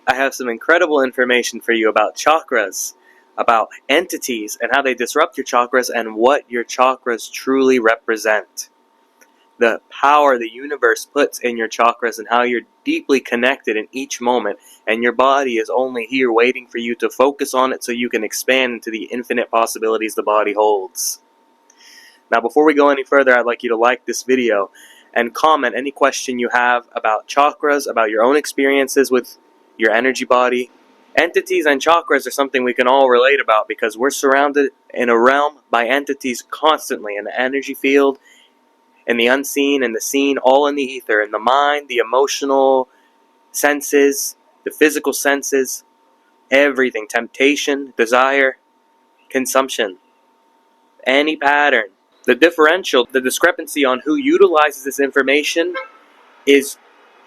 I have some incredible information for you about chakras, about entities and how they disrupt your chakras and what your chakras truly represent. The power the universe puts in your chakras and how you're deeply connected in each moment, and your body is only here waiting for you to focus on it so you can expand into the infinite possibilities the body holds. Now, before we go any further, I'd like you to like this video and comment any question you have about chakras, about your own experiences with your energy body. Entities and chakras are something we can all relate about because we're surrounded in a realm by entities constantly in the energy field, in the unseen and the seen, all in the ether, in the mind, the emotional senses, the physical senses, everything, temptation, desire, consumption, any pattern. The differential, the discrepancy on who utilizes this information is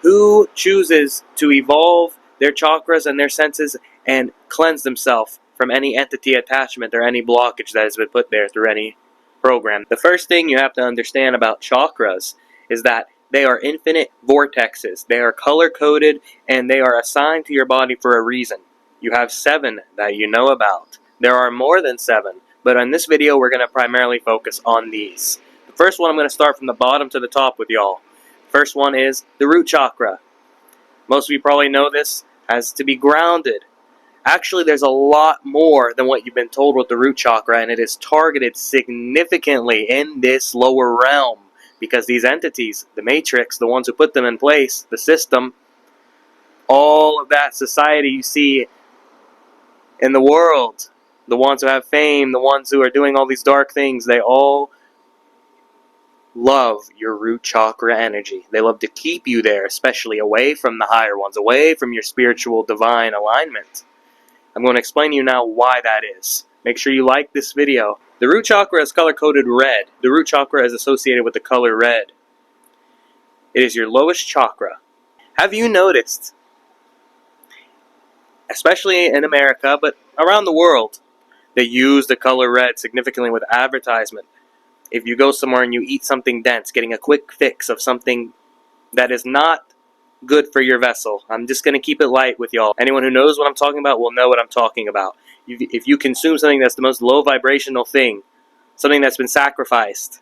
who chooses to evolve their chakras and their senses and cleanse themselves from any entity attachment or any blockage that has been put there through any program. The first thing you have to understand about chakras is that they are infinite vortexes. They are color-coded and they are assigned to your body for a reason. You have 7 that you know about. There are more than 7, but in this video we're going to primarily focus on these. The first one I'm going to start from the bottom to the top with y'all. First one is the root chakra. Most of you probably know this as to be grounded. Actually, there's a lot more than what you've been told with the root chakra, and it is targeted significantly in this lower realm because these entities, the matrix, the ones who put them in place, the system, all of that society you see in the world, the ones who have fame, the ones who are doing all these dark things, they all love your root chakra energy. They love to keep you there, especially away from the higher ones, away from your spiritual divine alignment. I'm going to explain to you now why that is. Make sure you like this video. The root chakra is color-coded red. The root chakra is associated with the color red. It is your lowest chakra. Have you noticed, especially in America, but around the world, they use the color red significantly with advertisement. If you go somewhere and you eat something dense, getting a quick fix of something that is not good for your vessel. I'm just going to keep it light with y'all. Anyone who knows what I'm talking about will know what I'm talking about. If you consume something that's the most low vibrational thing, something that's been sacrificed,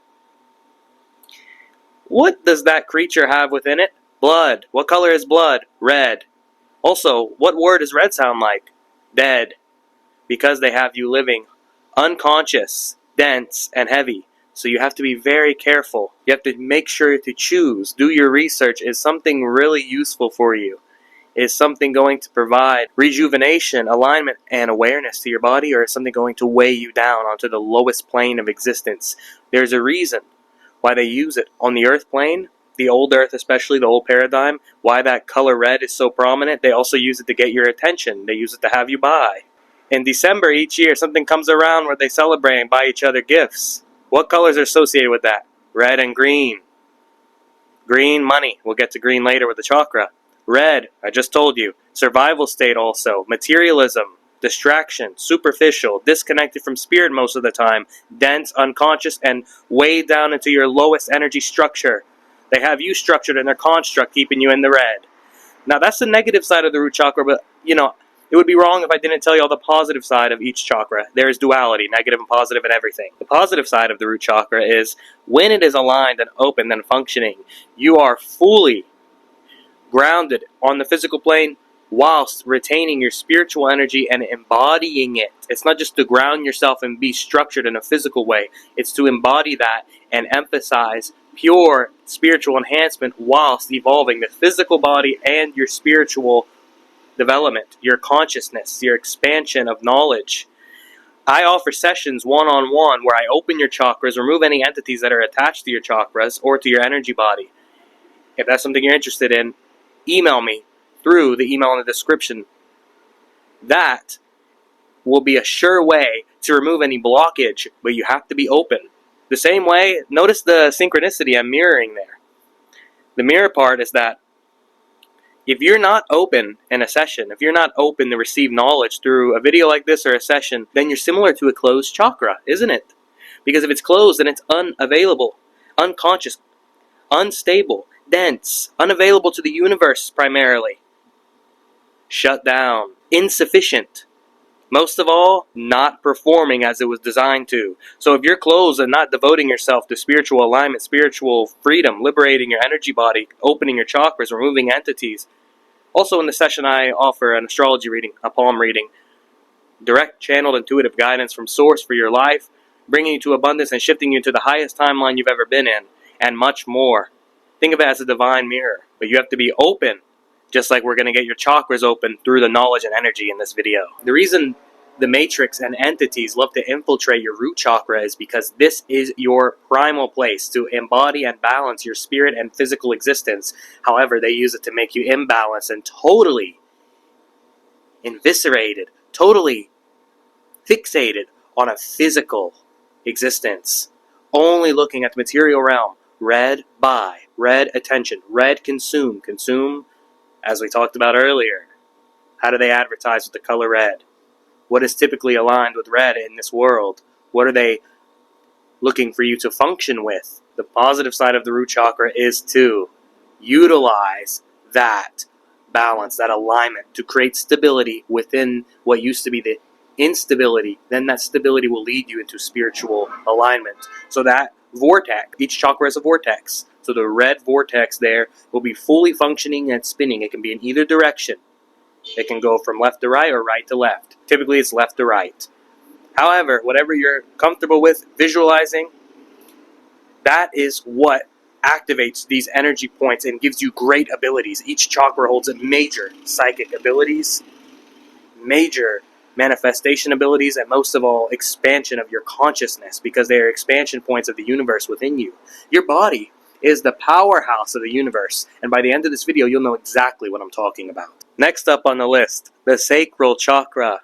what does that creature have within it? Blood. What color is blood? Red. Also, what word does red sound like? Dead. Because they have you living unconscious, dense, and heavy. So you have to be very careful. You have to make sure to choose, do your research. Is something really useful for you? Is something going to provide rejuvenation, alignment, and awareness to your body, or is something going to weigh you down onto the lowest plane of existence? There's a reason why they use it. On the earth plane, the old earth especially, the old paradigm, why that color red is so prominent, they also use it to get your attention. They use it to have you buy. In December each year, something comes around where they celebrate and buy each other gifts. What colors are associated with that? Red and green. Green, money. We'll get to green later with the chakra. Red, I just told you. Survival state also. Materialism. Distraction. Superficial. Disconnected from spirit most of the time. Dense, unconscious, and way down into your lowest energy structure. They have you structured in their construct, keeping you in the red. Now, that's the negative side of the root chakra, but, it would be wrong if I didn't tell you all the positive side of each chakra. There is duality, negative and positive and everything. The positive side of the root chakra is when it is aligned and open and functioning, you are fully grounded on the physical plane whilst retaining your spiritual energy and embodying it. It's not just to ground yourself and be structured in a physical way. It's to embody that and emphasize pure spiritual enhancement whilst evolving the physical body and your spiritual development, your consciousness, your expansion of knowledge. I offer sessions one-on-one where I open your chakras, remove any entities that are attached to your chakras or to your energy body. If that's something you're interested in, email me through the email in the description. That will be a sure way to remove any blockage, but you have to be open. The same way, notice the synchronicity I'm mirroring there. The mirror part is that if you're not open in a session, if you're not open to receive knowledge through a video like this or a session, then you're similar to a closed chakra, isn't it? Because if it's closed, then it's unavailable, unconscious, unstable, dense, unavailable to the universe primarily. shut down, insufficient. Most of all, not performing as it was designed to. So if you're closed and not devoting yourself to spiritual alignment, spiritual freedom, liberating your energy body, opening your chakras, removing entities. Also in the session I offer an astrology reading, a palm reading, direct channeled intuitive guidance from source for your life, bringing you to abundance and shifting you to the highest timeline you've ever been in, and much more. Think of it as a divine mirror, but you have to be open, just like we're going to get your chakras open through the knowledge and energy in this video. The reason the matrix and entities love to infiltrate your root chakra is because this is your primal place to embody and balance your spirit and physical existence. However, they use it to make you imbalanced and totally eviscerated, totally fixated on a physical existence, only looking at the material realm. Red buy, red attention, red consume, as we talked about earlier. How do they advertise with the color red? What is typically aligned with red in this world? What are they looking for you to function with? The positive side of the root chakra is to utilize that balance, that alignment, to create stability within what used to be the instability. Then that stability will lead you into spiritual alignment. So that vortex, each chakra is a vortex. So the red vortex there will be fully functioning and spinning. It can be in either direction. It can go from left to right or right to left. Typically it's left to right. However, whatever you're comfortable with visualizing, that is what activates these energy points and gives you great abilities. Each chakra holds major psychic abilities, major manifestation abilities, and most of all, expansion of your consciousness, because they are expansion points of the universe within you. Your body is the powerhouse of the universe, and by the end of this video, you'll know exactly what I'm talking about. Next up on the list, the sacral chakra.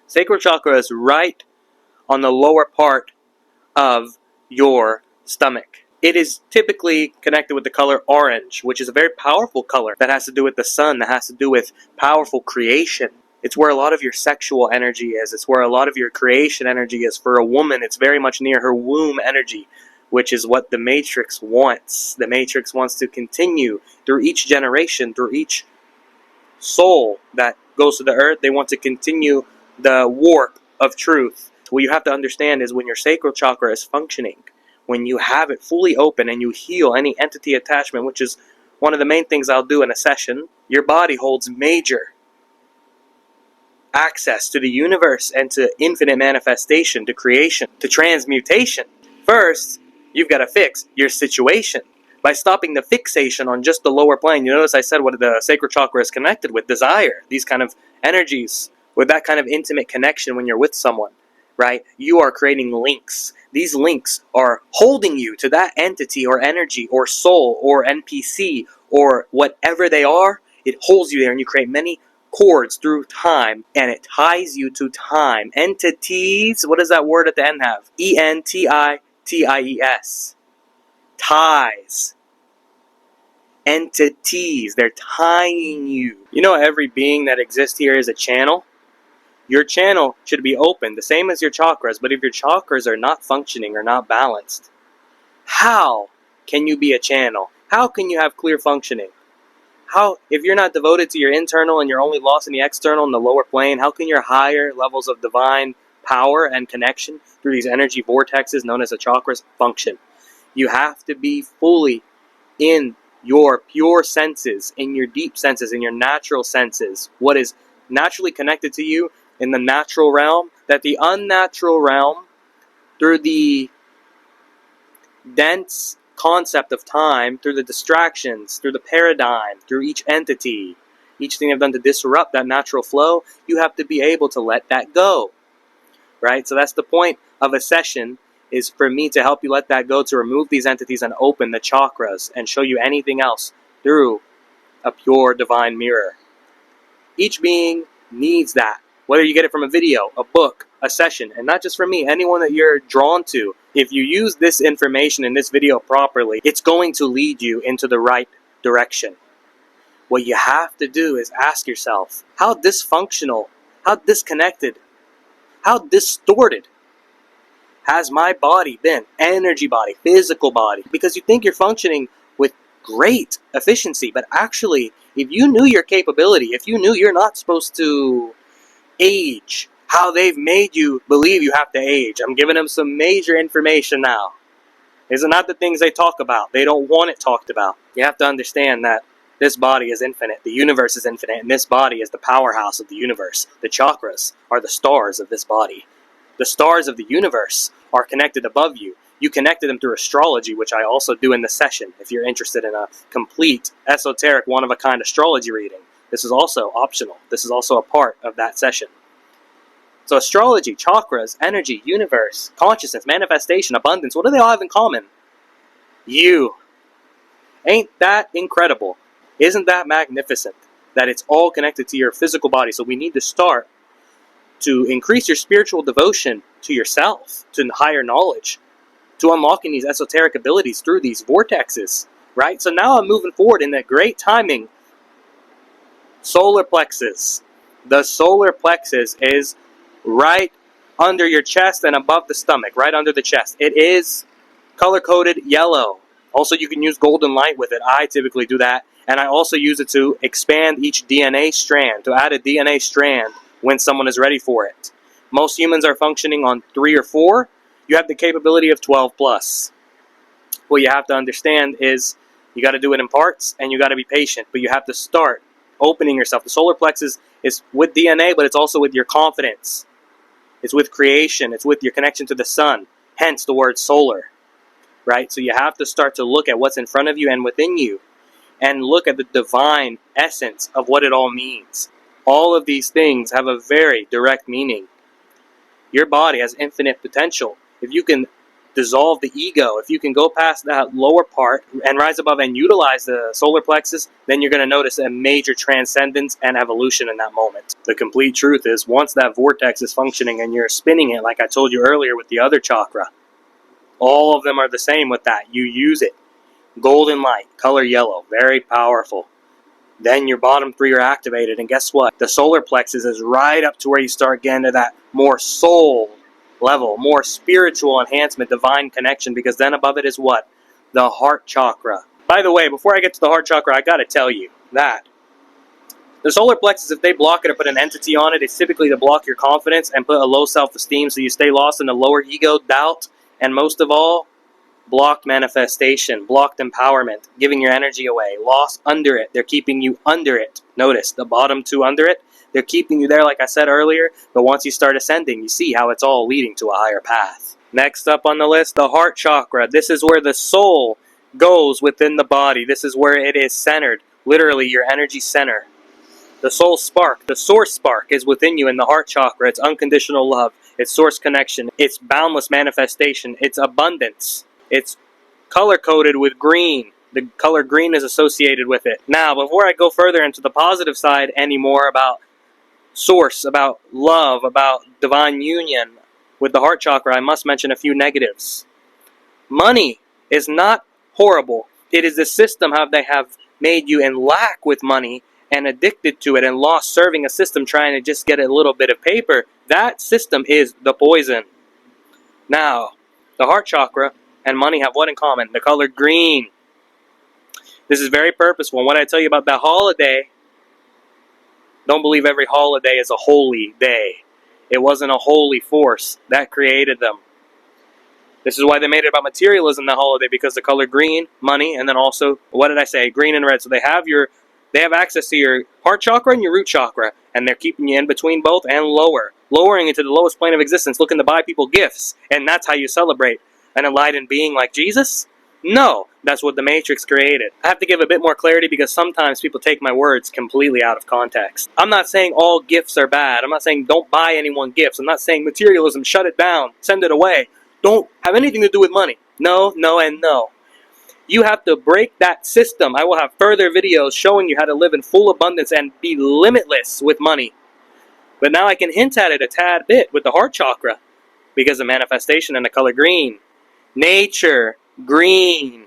Sacral chakra is right on the lower part of your stomach. It is typically connected with the color orange, which is a very powerful color that has to do with the sun, that has to do with powerful creation. It's where a lot of your sexual energy is. It's where a lot of your creation energy is. For a woman, it's very much near her womb energy, which is what the Matrix wants. The Matrix wants to continue through each generation, through each soul that goes to the earth. They want to continue the warp of truth. What you have to understand is when your sacral chakra is functioning, when you have it fully open and you heal any entity attachment, which is one of the main things I'll do in a session, your body holds major access to the universe and to infinite manifestation, to creation, to transmutation. First, you've got to fix your situation. By stopping the fixation on just the lower plane, you notice I said what the sacral chakra is connected with, desire, these kind of energies, with that kind of intimate connection when you're with someone, right? You are creating links. These links are holding you to that entity or energy or soul or NPC or whatever they are. It holds you there and you create many cords through time, and it ties you to time. Entities, what does that word at the end have? E-N-T-I-T-I-E-S. Ties. Entities, they're tying you. You know, every being that exists here is a channel. Your channel should be open, the same as your chakras, but if your chakras are not functioning or not balanced, how can you be a channel? How can you have clear functioning? How, if you're not devoted to your internal and you're only lost in the external and the lower plane, how can your higher levels of divine power and connection through these energy vortexes known as the chakras function? You have to be fully in your pure senses, in your deep senses, in your natural senses, what is naturally connected to you in the natural realm, that the unnatural realm, through the dense concept of time, through the distractions, through the paradigm, through each entity, each thing I've done to disrupt that natural flow, you have to be able to let that go, right? So that's the point of a session, is for me to help you let that go, to remove these entities and open the chakras and show you anything else through a pure divine mirror. Each being needs that, whether you get it from a video, a book, a session, and not just from me, anyone that you're drawn to. If you use this information in this video properly, it's going to lead you into the right direction. What you have to do is ask yourself, how dysfunctional, how disconnected, how distorted has my body been? Energy body, physical body. Because you think you're functioning with great efficiency, but actually If you knew your capability, if you knew you're not supposed to age how they've made you believe you have to age. I'm giving them some major information now. These are not the things they talk about. They don't want it talked about. You have to understand that this body is infinite. The universe is infinite, and this body is the powerhouse of the universe. The chakras are the stars of this body. The stars of the universe are connected above you. You connected them through astrology, which I also do in the session. If you're interested in a complete, esoteric, one-of-a-kind astrology reading, this is also optional. This is also a part of that session. So astrology, chakras, energy, universe, consciousness, manifestation, abundance, what do they all have in common? You. Ain't that incredible? Isn't that magnificent? That it's all connected to your physical body. So we need to start to increase your spiritual devotion to yourself, to higher knowledge, to unlocking these esoteric abilities through these vortexes, right? So now I'm moving forward in that great timing. Solar plexus. The solar plexus is right under your chest and above the stomach, right under the chest. It is color-coded yellow. Also, you can use golden light with it. I typically do that. And I also use it to expand each DNA strand, to add a DNA strand when someone is ready for it. Most humans are functioning on 3 or 4. You have the capability of 12 plus. What you have to understand is you got to do it in parts and you got to be patient, but you have to start opening yourself. The solar plexus is with DNA, but it's also with your confidence. It's with creation. It's with your connection to the sun. Hence the word solar, right? So you have to start to look at what's in front of you and within you and look at the divine essence of what it all means. All of these things have a very direct meaning. Your body has infinite potential. If you can dissolve the ego, if you can go past that lower part and rise above and utilize the solar plexus, then you're going to notice a major transcendence and evolution in that moment. The complete truth is, once that vortex is functioning and you're spinning it, like I told you earlier with the other chakra, all of them are the same with that. You use it. Golden light, color yellow, very powerful. Then your bottom 3 are activated, and guess what? The solar plexus is right up to where you start getting to that more soul level, more spiritual enhancement, divine connection, because then above it is what? The heart chakra. By the way, before I get to the heart chakra, I gotta tell you that the solar plexus, if they block it or put an entity on it, it's typically to block your confidence and put a low self-esteem so you stay lost in the lower ego, doubt, and most of all, blocked manifestation, blocked empowerment, giving your energy away, lost under it. They're keeping you under it. Notice the bottom 2 under it. They're keeping you there, like I said earlier, but once you start ascending, you see how it's all leading to a higher path. Next up on the list, the heart chakra. This is where the soul goes within the body. This is where it is centered, literally your energy center. The soul spark, the source spark is within you in the heart chakra. It's unconditional love. It's source connection. It's boundless manifestation. It's abundance. It's color-coded with green. The color green is associated with it. Now, before I go further into the positive side anymore about source, about love, about divine union with the heart chakra, I must mention a few negatives. Money is not horrible. It is the system how they have made you in lack with money and addicted to it and lost serving a system trying to just get a little bit of paper. That system is the poison. Now, the heart chakra and money have what in common? The color green. This is very purposeful. And what I tell you about that holiday, don't believe every holiday is a holy day. It wasn't a holy force that created them. This is why they made it about materialism, the holiday, because the color green, money, and then also, what did I say? Green and red. So they have access to your heart chakra and your root chakra, and they're keeping you in between both and lowering it to the lowest plane of existence, looking to buy people gifts, and that's how you celebrate an enlightened being like Jesus? No, that's what the Matrix created. I have to give a bit more clarity because sometimes people take my words completely out of context. I'm not saying all gifts are bad. I'm not saying don't buy anyone gifts. I'm not saying materialism, shut it down, send it away. Don't have anything to do with money. No, no, and no. You have to break that system. I will have further videos showing you how to live in full abundance and be limitless with money. But now I can hint at it a tad bit with the heart chakra because of manifestation and the color green. Nature, green.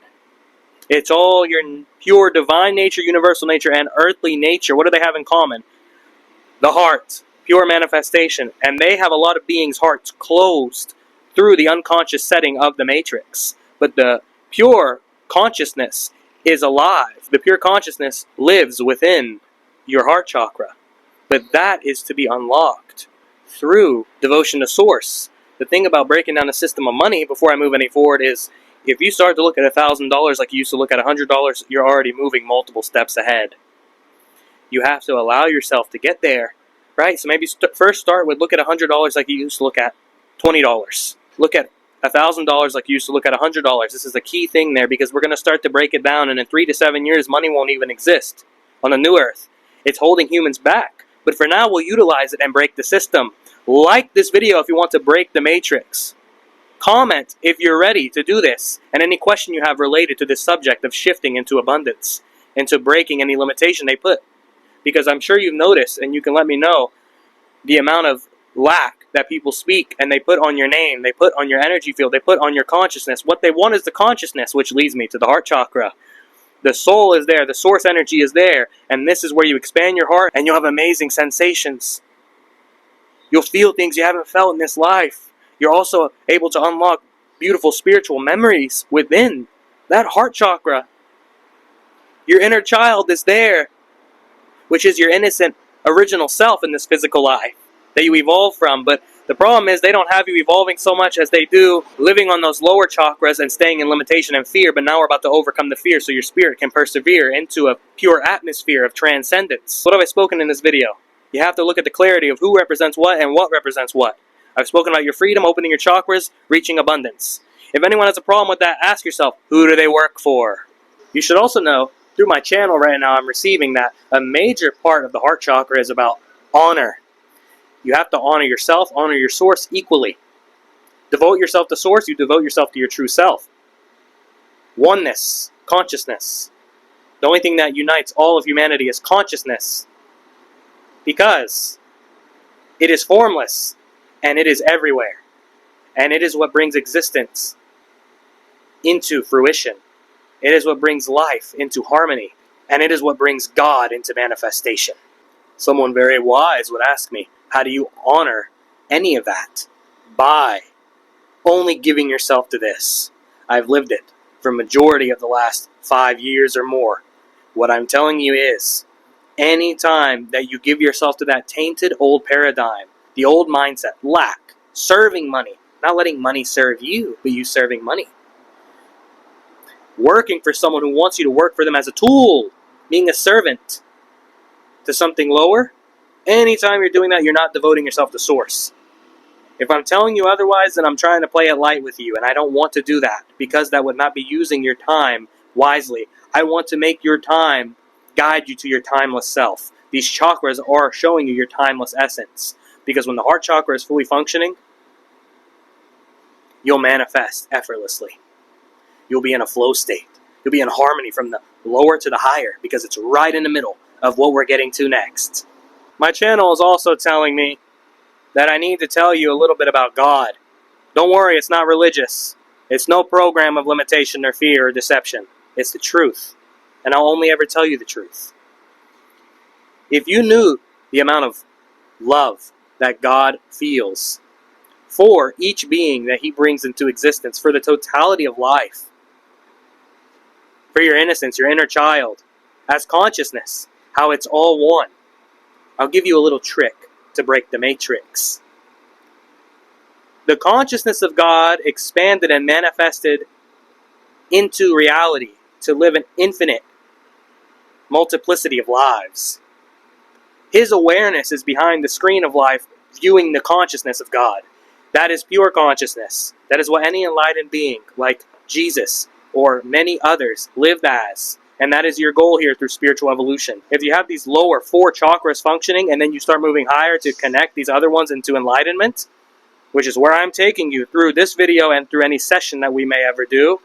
It's all your pure divine nature, universal nature, and earthly nature. What do they have in common? The heart, pure manifestation. And they have a lot of beings' hearts closed through the unconscious setting of the matrix. But the pure consciousness is alive. The pure consciousness lives within your heart chakra. But that is to be unlocked through devotion to source. The thing about breaking down the system of money, before I move any forward, is if you start to look at $1,000 like you used to look at $100, you're already moving multiple steps ahead. You have to allow yourself to get there, right? So maybe first start with look at $100 like you used to look at $20. Look at $1,000 like you used to look at $100. This is a key thing there, because we're going to start to break it down, and in 3 to 7 years, money won't even exist on the new earth. It's holding humans back. But for now, we'll utilize it and break the system. Like this video if you want to break the matrix. Comment if you're ready to do this, and any question you have related to this subject of shifting into abundance, into breaking any limitation they put. Because I'm sure you've noticed, and you can let me know, the amount of lack that people speak and they put on your name, they put on your energy field, they put on your consciousness. What they want is the consciousness, which leads me to the heart chakra. The soul is there, the source energy is there, and this is where you expand your heart and you'll have amazing sensations. You'll feel things you haven't felt in this life. You're also able to unlock beautiful spiritual memories within that heart chakra. Your inner child is there, which is your innocent original self in this physical life that you evolve from. But the problem is they don't have you evolving so much as they do living on those lower chakras and staying in limitation and fear. But now we're about to overcome the fear so your spirit can persevere into a pure atmosphere of transcendence. What have I spoken in this video? You have to look at the clarity of who represents what and what represents what. I've spoken about your freedom, opening your chakras, reaching abundance. If anyone has a problem with that, ask yourself, who do they work for? You should also know, through my channel right now, I'm receiving that a major part of the heart chakra is about honor. You have to honor yourself, honor your source equally. Devote yourself to source, you devote yourself to your true self. Oneness, consciousness. The only thing that unites all of humanity is consciousness. Because it is formless, and it is everywhere. And it is what brings existence into fruition. It is what brings life into harmony. And it is what brings God into manifestation. Someone very wise would ask me, how do you honor any of that? By only giving yourself to this. I've lived it for a majority of the last 5 years or more. What I'm telling you is, any time that you give yourself to that tainted old paradigm, the old mindset, lack, serving money, not letting money serve you, but you serving money. Working for someone who wants you to work for them as a tool, being a servant to something lower. Anytime you're doing that, you're not devoting yourself to source. If I'm telling you otherwise, then I'm trying to play it light with you, and I don't want to do that, because that would not be using your time wisely. I want to make your time guide you to your timeless self. These chakras are showing you your timeless essence, because when the heart chakra is fully functioning, you'll manifest effortlessly. You'll be in a flow state. You'll be in harmony from the lower to the higher, because it's right in the middle of what we're getting to next. My channel is also telling me that I need to tell you a little bit about God. Don't worry, it's not religious. It's no program of limitation or fear or deception. It's the truth. And I'll only ever tell you the truth. If you knew the amount of love that God feels for each being that He brings into existence, for the totality of life, for your innocence, your inner child, as consciousness, how it's all one. I'll give you a little trick to break the matrix. The consciousness of God expanded and manifested into reality to live an infinite multiplicity of lives. His awareness is behind the screen of life, viewing the consciousness of God. That is pure consciousness. That is what any enlightened being, like Jesus or many others, lived as. And that is your goal here through spiritual evolution. If you have these lower 4 chakras functioning, and then you start moving higher to connect these other ones into enlightenment, which is where I'm taking you through this video and through any session that we may ever do,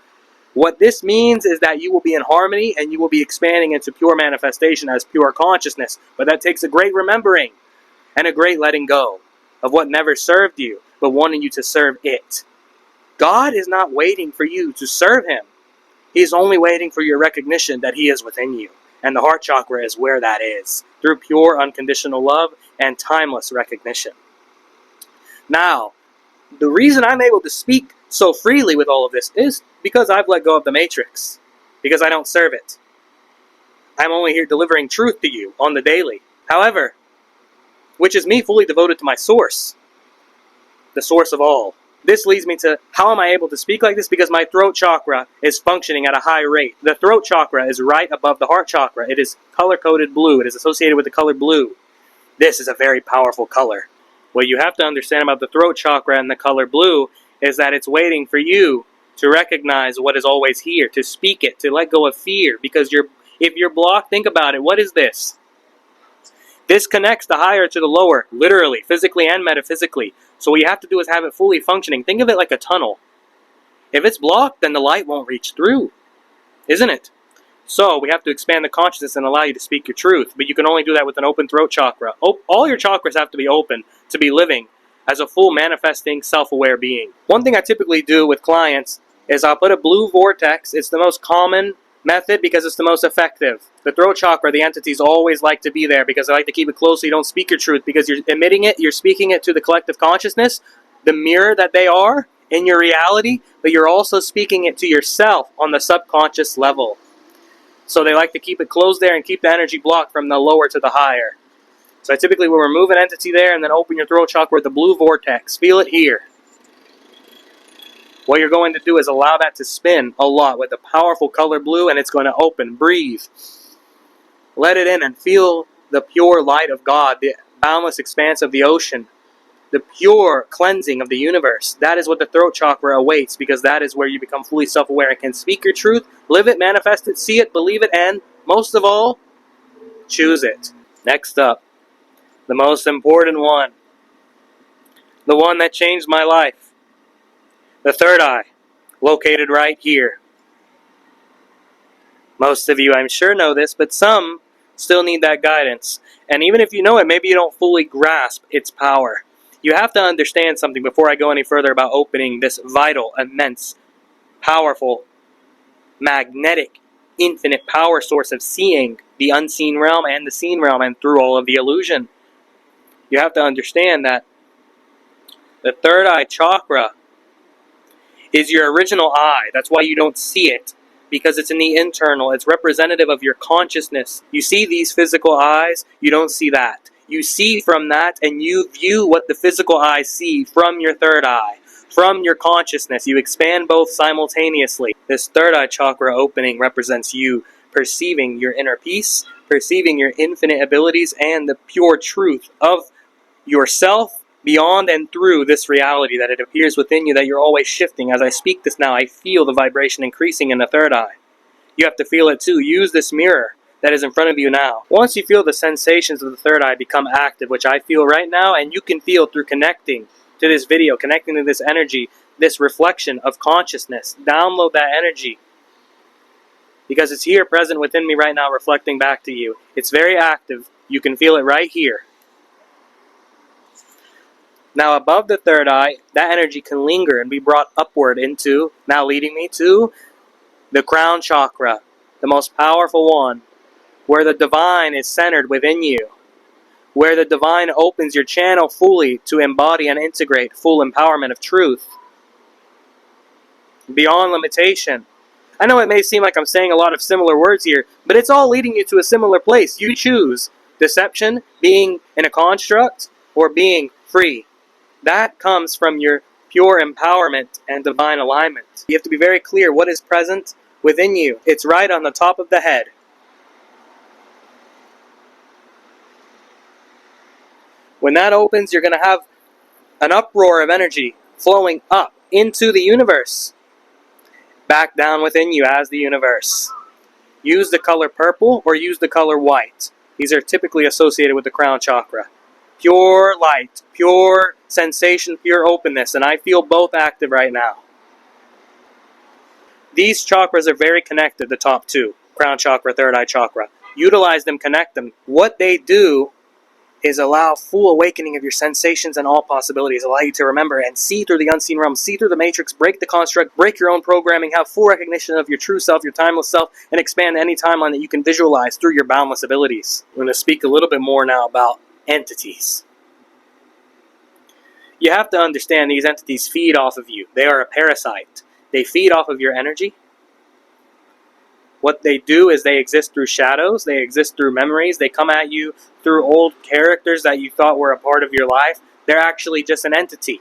what this means is that you will be in harmony and you will be expanding into pure manifestation as pure consciousness. But that takes a great remembering and a great letting go of what never served you, but wanting you to serve it. God is not waiting for you to serve Him. He is only waiting for your recognition that He is within you. And the heart chakra is where that is, through pure unconditional love and timeless recognition. Now, the reason I'm able to speak so freely with all of this is because I've let go of the matrix. because I don't serve it. I'm only here delivering truth to you on the daily. However, which is me fully devoted to my source, the source of all. This leads me to, how am I able to speak like this? Because my throat chakra is functioning at a high rate. The throat chakra is right above the heart chakra. It is color-coded blue. It is associated with the color blue. This is a very powerful color. What you have to understand about the throat chakra and the color blue is that it's waiting for you to recognize what is always here, to speak it, to let go of fear. Because if you're blocked, think about it. What is this? This connects the higher to the lower, literally, physically and metaphysically. So what you have to do is have it fully functioning. Think of it like a tunnel. If it's blocked, then the light won't reach through, isn't it? So we have to expand the consciousness and allow you to speak your truth. But you can only do that with an open throat chakra. All your chakras have to be open to be living as a full manifesting, self-aware being. One thing I typically do with clients is I'll put a blue vortex. It's the most common method because it's the most effective. The throat chakra, the entities always like to be there because they like to keep it close so you don't speak your truth, because you're emitting it, you're speaking it to the collective consciousness, the mirror that they are in your reality, but you're also speaking it to yourself on the subconscious level. So they like to keep it closed there and keep the energy blocked from the lower to the higher. So I typically will remove an entity there and then open your throat chakra with the blue vortex. Feel it here. What you're going to do is allow that to spin a lot with the powerful color blue, and it's going to open. Breathe. Let it in and feel the pure light of God, the boundless expanse of the ocean, the pure cleansing of the universe. That is what the throat chakra awaits, because that is where you become fully self-aware and can speak your truth, live it, manifest it, see it, believe it, and most of all, choose it. Next up, the most important one, the one that changed my life, the third eye, located right here. Most of you, I'm sure, know this, but some still need that guidance. And even if you know it, maybe you don't fully grasp its power. You have to understand something before I go any further about opening this vital, immense, powerful, magnetic, infinite power source of seeing the unseen realm and the seen realm and through all of the illusion. You have to understand that the third eye chakra is your original eye. That's why you don't see it, because it's in the internal. It's representative of your consciousness. You see these physical eyes, you don't see that. You see from that, and you view what the physical eyes see from your third eye, from your consciousness. You expand both simultaneously. This third eye chakra opening represents you perceiving your inner peace, perceiving your infinite abilities, and the pure truth of yourself, beyond and through this reality that it appears within you, that you're always shifting. As I speak this now, I feel the vibration increasing in the third eye. You have to feel it too. Use this mirror that is in front of you now. Once you feel the sensations of the third eye become active, which I feel right now, and you can feel through connecting to this video, connecting to this energy, this reflection of consciousness, download that energy, because it's here present within me right now, reflecting back to you. It's very active. You can feel it right here. Now above the third eye, that energy can linger and be brought upward into, now leading me to, the crown chakra, the most powerful one, where the divine is centered within you, where the divine opens your channel fully to embody and integrate full empowerment of truth, beyond limitation. I know it may seem like I'm saying a lot of similar words here, but it's all leading you to a similar place. You choose deception, being in a construct, or being free. That comes from your pure empowerment and divine alignment. You have to be very clear what is present within you. It's right on the top of the head. When that opens, you're going to have an uproar of energy flowing up into the universe, back down within you as the universe. Use the color purple or use the color white. These are typically associated with the crown chakra. Pure light, pure sensation, pure openness, and I feel both active right now. These chakras are very connected, the top two, crown chakra, third eye chakra. Utilize them, connect them. What they do is allow full awakening of your sensations and all possibilities, allow you to remember and see through the unseen realm, see through the matrix, break the construct, break your own programming, have full recognition of your true self, your timeless self, and expand any timeline that you can visualize through your boundless abilities. I'm going to speak a little bit more now about entities. You have to understand these entities feed off of you. They are a parasite. They feed off of your energy. What they do is they exist through shadows, they exist through memories, they come at you through old characters that you thought were a part of your life. They're actually just an entity.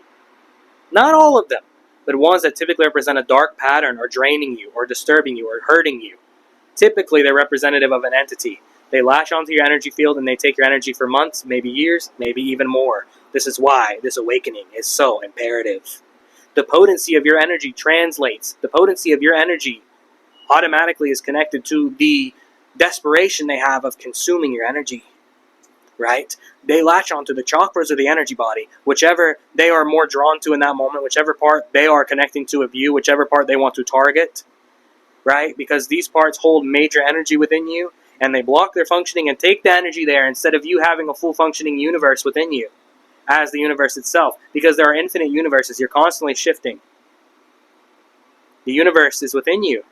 Not all of them, but ones that typically represent a dark pattern or draining you or disturbing you or hurting you. Typically, they're representative of an entity. They latch onto your energy field and they take your energy for months, maybe years, maybe even more. This is why this awakening is so imperative. The potency of your energy translates. The potency of your energy automatically is connected to the desperation they have of consuming your energy, right? They latch onto the chakras of the energy body, whichever they are more drawn to in that moment, whichever part they are connecting to of you, whichever part they want to target, right? Because these parts hold major energy within you, and they block their functioning and take the energy there instead of you having a full functioning universe within you as the universe itself. Because there are infinite universes, you're constantly shifting. The universe is within you.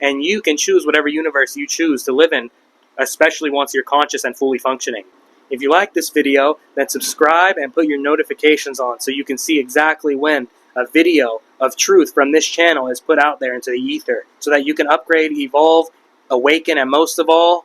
And you can choose whatever universe you choose to live in, especially once you're conscious and fully functioning. If you like this video, then subscribe and put your notifications on so you can see exactly when a video of truth from this channel is put out there into the ether, so that you can upgrade, evolve, awaken, and most of all,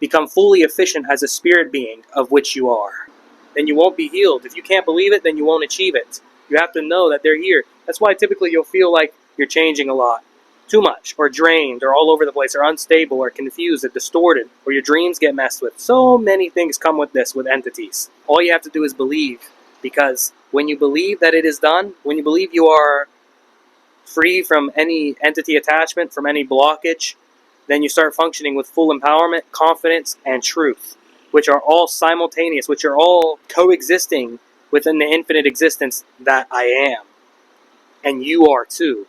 become fully efficient as a spirit being of which you are. Then you won't be healed. If you can't believe it, then you won't achieve it. You have to know that they're here. That's why typically you'll feel like you're changing a lot. Too much, or drained, or all over the place, or unstable, or confused, or distorted, or your dreams get messed with. So many things come with this, with entities. All you have to do is believe, because when you believe that it is done, when you believe you are free from any entity attachment, from any blockage, then you start functioning with full empowerment, confidence, and truth, which are all simultaneous, which are all coexisting within the infinite existence that I am. And you are too.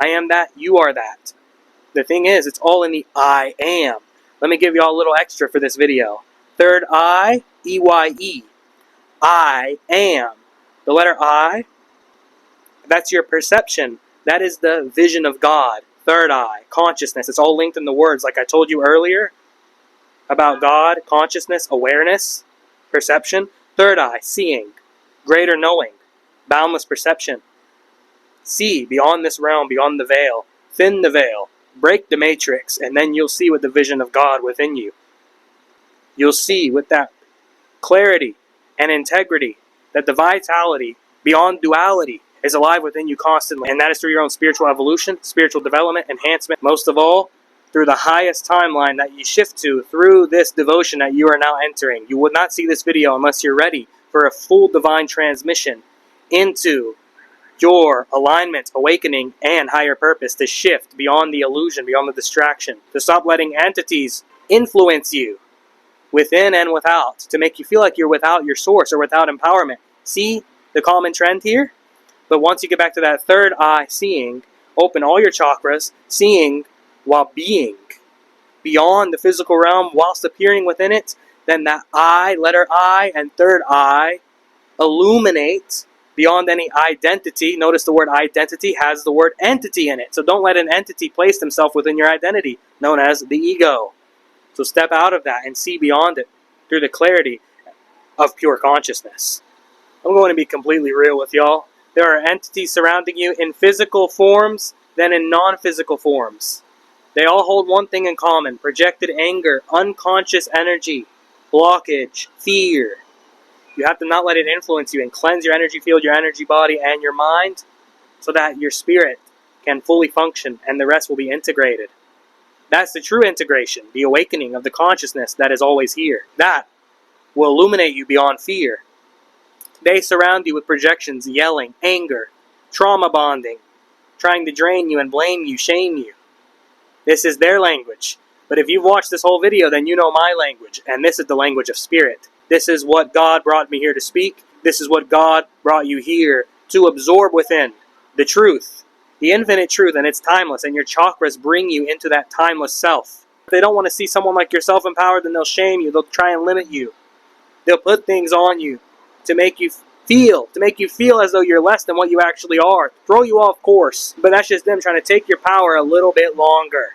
I am that, you are that. The thing is, it's all in the I am. Let me give you all a little extra for this video. Third I, E-Y-E. I am. The letter I, that's your perception. That is the vision of God. Third eye, consciousness. It's all linked in the words, like I told you earlier, about God, consciousness, awareness, perception. Third eye, seeing, greater knowing, boundless perception. See beyond this realm, beyond the veil. Thin the veil. Break the matrix, and then you'll see with the vision of God within you. You'll see with that clarity and integrity that the vitality beyond duality is alive within you constantly. And that is through your own spiritual evolution, spiritual development, enhancement, most of all, through the highest timeline that you shift to through this devotion that you are now entering. You would not see this video unless you're ready for a full divine transmission into your alignment, awakening, and higher purpose, to shift beyond the illusion, beyond the distraction, to stop letting entities influence you within and without, to make you feel like you're without your source or without empowerment. See the common trend here? But once you get back to that third eye, seeing, open all your chakras, seeing while being beyond the physical realm whilst appearing within it, then that I, letter I, and third eye illuminate beyond any identity. Notice the word identity has the word entity in it. So don't let an entity place themselves within your identity, known as the ego. So step out of that and see beyond it through the clarity of pure consciousness. I'm going to be completely real with y'all. There are entities surrounding you in physical forms, then in non-physical forms. They all hold one thing in common: projected anger, unconscious energy, blockage, fear. You have to not let it influence you, and cleanse your energy field, your energy body, and your mind, so that your spirit can fully function and the rest will be integrated. That's the true integration, the awakening of the consciousness that is always here. That will illuminate you beyond fear. They surround you with projections, yelling, anger, trauma bonding, trying to drain you and blame you, shame you. This is their language. But if you've watched this whole video, then you know my language, and this is the language of spirit. This is what God brought me here to speak. This is what God brought you here to absorb within. The truth. The infinite truth, and it's timeless, and your chakras bring you into that timeless self. If they don't want to see someone like yourself empowered, then they'll shame you. They'll try and limit you. They'll put things on you to make you feel as though you're less than what you actually are. Throw you off course. But that's just them trying to take your power a little bit longer.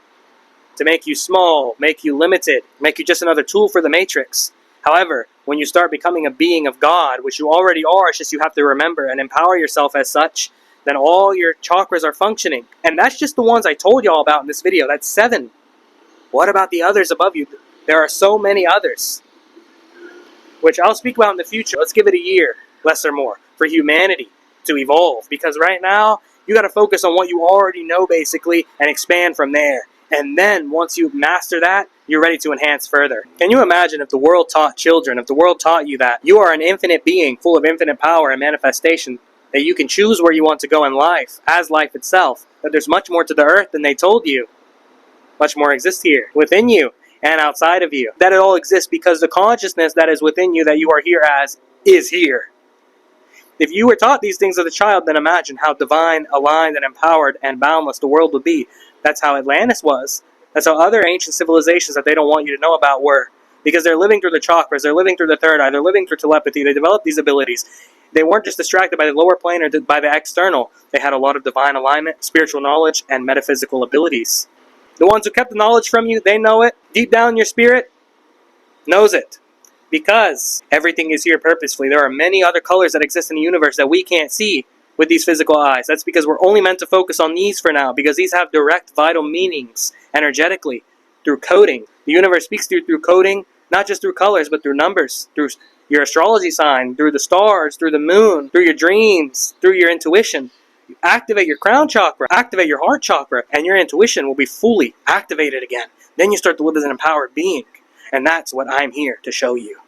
To make you small, make you limited, make you just another tool for the matrix. However, when you start becoming a being of God, which you already are, it's just you have to remember and empower yourself as such, then all your chakras are functioning. And that's just the ones I told y'all about in this video. That's 7. What about the others above you? There are so many others, which I'll speak about in the future. Let's give it a year, less or more, for humanity to evolve. Because right now, you got to focus on what you already know, basically, and expand from there. And then, once you master that, you're ready to enhance further. Can you imagine if the world taught children, if the world taught you that you are an infinite being, full of infinite power and manifestation, that you can choose where you want to go in life, as life itself, that there's much more to the earth than they told you. Much more exists here, within you, and outside of you. That it all exists because the consciousness that is within you, that you are here as, is here. If you were taught these things as a child, then imagine how divine, aligned, and empowered, and boundless the world would be. That's how Atlantis was. That's how other ancient civilizations that they don't want you to know about were. Because they're living through the chakras, they're living through the third eye, they're living through telepathy, they developed these abilities. They weren't just distracted by the lower plane or by the external. They had a lot of divine alignment, spiritual knowledge, and metaphysical abilities. The ones who kept the knowledge from you, they know it. Deep down in your spirit, knows it. Because everything is here purposefully. There are many other colors that exist in the universe that we can't see with these physical eyes. That's because we're only meant to focus on these for now, because these have direct, vital meanings energetically through coding. The universe speaks to you through coding, not just through colors, but through numbers, through your astrology sign, through the stars, through the moon, through your dreams, through your intuition. You activate your crown chakra, activate your heart chakra, and your intuition will be fully activated again. Then you start to live as an empowered being. And that's what I'm here to show you.